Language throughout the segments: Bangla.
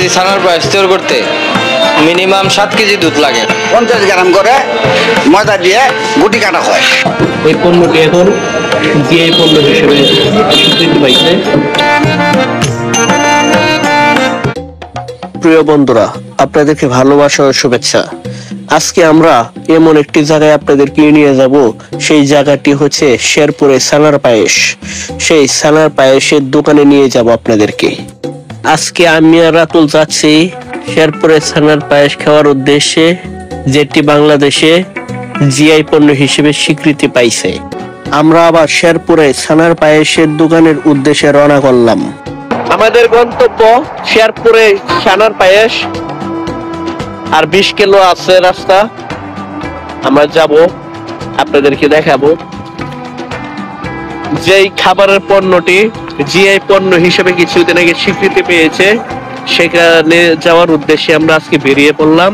কেজি ছানার পায়েস তৈরি করতে মিনিমাম 7 কেজি দুধ লাগে। 50 গ্রাম করে ময়দা দিয়ে গুটি কাটা হয়। এই পণ্যটি এখন জিআই পণ্য হিসেবে স্বীকৃতি পাইছে। প্রিয় বন্ধুরা, আপনাদেরকে ভালোবাসা ও শুভেচ্ছা। আজকে আমরা এমন একটি জায়গায় আপনাদেরকে নিয়ে যাব, সেই জায়গাটি হচ্ছে শেরপুরে ছানার পায়েস। সেই ছানার পায়েসের দোকানে নিয়ে যাব আপনাদেরকে। আজকে আমি আর রাতুল যাচ্ছি শেরপুরে ছানার পায়েস খাওয়ার উদ্দেশ্যে, যেটি বাংলাদেশে জিআই পণ্য হিসেবে স্বীকৃতি পাইছে। আমরা আবার শেরপুরে ছানার পায়েসের দোকানের উদ্দেশ্যে রওনা করলাম। আমাদের গন্তব্য শেরপুরে ছানার পায়েস, আর 20 কিলো আছে রাস্তা। আমরা যাব, আপনাদেরকে দেখাবো। যেই খাবারের পণ্যটি জিআই পণ্য হিসেবে কিছুদিন আগে স্বীকৃতি পেয়েছে, সেখানে যাওয়ার উদ্দেশ্যে আমরা আজকে বেরিয়ে পড়লাম।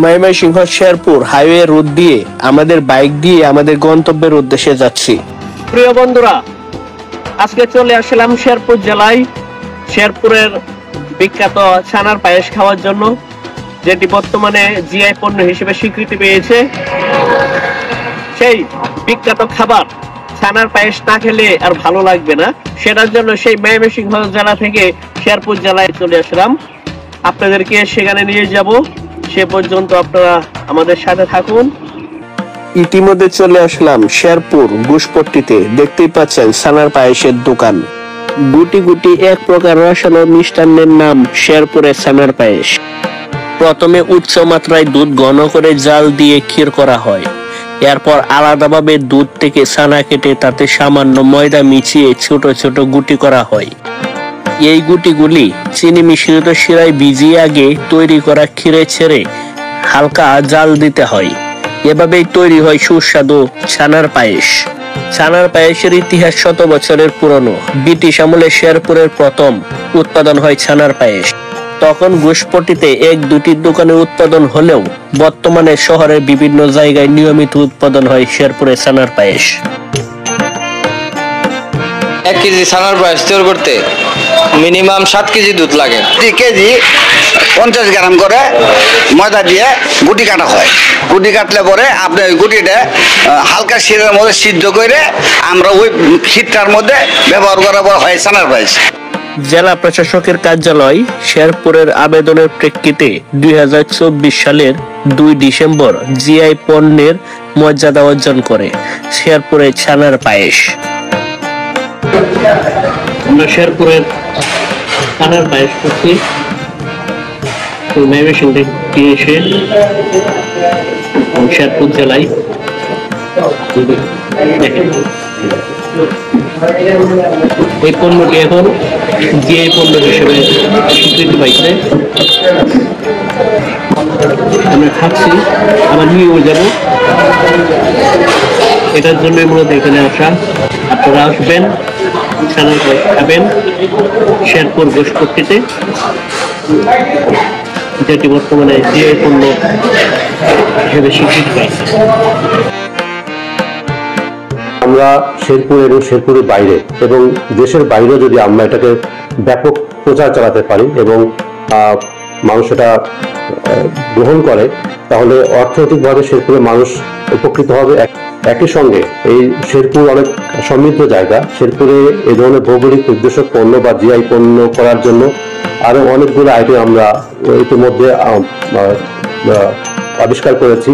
ময়মনসিংহ শেরপুর হাইওয়ে রোড দিয়ে আমাদের বাইক দিয়ে আমাদের গন্তব্যের উদ্দেশ্যে যাচ্ছি। প্রিয় বন্ধুরা, আজকে চলে আসলাম শেরপুর জেলায়, শেরপুরের বিখ্যাত ছানার পায়েস খাওয়ার জন্য, যেটি বর্তমানে জিআই পণ্য হিসেবে স্বীকৃতি পেয়েছে। সেই বিখ্যাত খাবার ছানার পায়েস না খেলে আর ভালো লাগবে না, সেটার জন্য সেই ময়মনসিংহ জেলা থেকে শেরপুর জেলায় চলে আসলাম। আপনাদেরকে সেখানে নিয়ে যাব, সে পর্যন্ত আপনারা আমাদের সাথে থাকুন। ইতিমধ্যে চলে আসলাম শেরপুর ঘোষপট্টিতে। দেখতেই পাচ্ছেন ছানার পায়েসের দোকান। গুটি গুটি এক প্রকার রসালো মিষ্টান্নের নাম শেরপুরের ছানার পায়েস। প্রথমে উচ্চ মাত্রায় দুধ ঘন করে জাল দিয়ে ক্ষীর করা হয়। এরপর আলাদাভাবে দুধ থেকে ছানা কেটে তাতে সামান্য ময়দা মিশিয়ে ছোট ছোট গুটি করা হয়। এই গুটিগুলি চিনি মিশ্রিত শিরায় ভিজিয়ে আগে তৈরি করা ক্ষীরে ছেড়ে হালকা জাল দিতে হয়। এভাবেই তৈরি হয় সুস্বাদু ছানার পায়েস। ছানার পায়েসের ইতিহাস শত বছরের পুরনো। ব্রিটিশ আমলে শেরপুরের প্রথম উৎপাদন হয় ছানার পায়েস। তখন ঘোষপট্টিতে 1-2টি দোকানে উৎপাদন হলেও বর্তমানে শহরের বিভিন্ন জায়গায় নিয়মিত উৎপাদন হয় শেরপুরের ছানার পায়েস। 1 কেজি ছানার পায়েস তৈরি করতে মিনিমাম 7 কেজি দুধ লাগে। 2 কেজি 50 গ্রাম করে ময়দা দিয়ে গুটি কাটা হয়। গুটি কাটলে পরে আপনি ওই গুটিটা হালকা শিরের মধ্যে সিদ্ধ করে আমরা ওই ক্ষীরটার মধ্যে ব্যবহার করার পর হয় ছানার পায়েস। জেলা প্রশাসকের কার্যালয় শেরপুরের আবেদনের প্রেক্ষিতে 2024 সালের 2 ডিসেম্বর জিআই পণ্যের মর্যাদা অর্জন করে শেরপুরের ছানার পায়েস। আমরা শেরপুরের ছানার পায়েস করছি ময়মনসিংহ থেকে এসে শেরপুর জেলায়। এই পণ্যটি এখন জিআই পণ্য হিসেবে স্বীকৃতি পাইছে। আমরা খাচ্ছি, আবার নিয়েও যাব। এটার জন্য মূলত এখানে আসা। আপনারা আসবেন, ছানার পায়েস খাবেন শেরপুর ঘোষপট্টিতে, যেটি বর্তমানে জিআই পণ্য হিসেবে স্বীকৃতি পাইছে। আমরা শেরপুর এবং শেরপুরের বাইরে এবং দেশের বাইরেও যদি আমরা এটাকে ব্যাপক প্রচার চালাতে পারি এবং মানুষ এটা গ্রহণ করে, তাহলে অর্থনৈতিকভাবে শেরপুরের মানুষ উপকৃত হবে। একই সঙ্গে এই শেরপুর অনেক সমৃদ্ধ জায়গা। শেরপুরে এই ধরনের ভৌগোলিক নির্দেশক পণ্য বা জিআই পণ্য করার জন্য আরো অনেকগুলো আইটেম আমরা ইতিমধ্যে আবিষ্কার করেছি।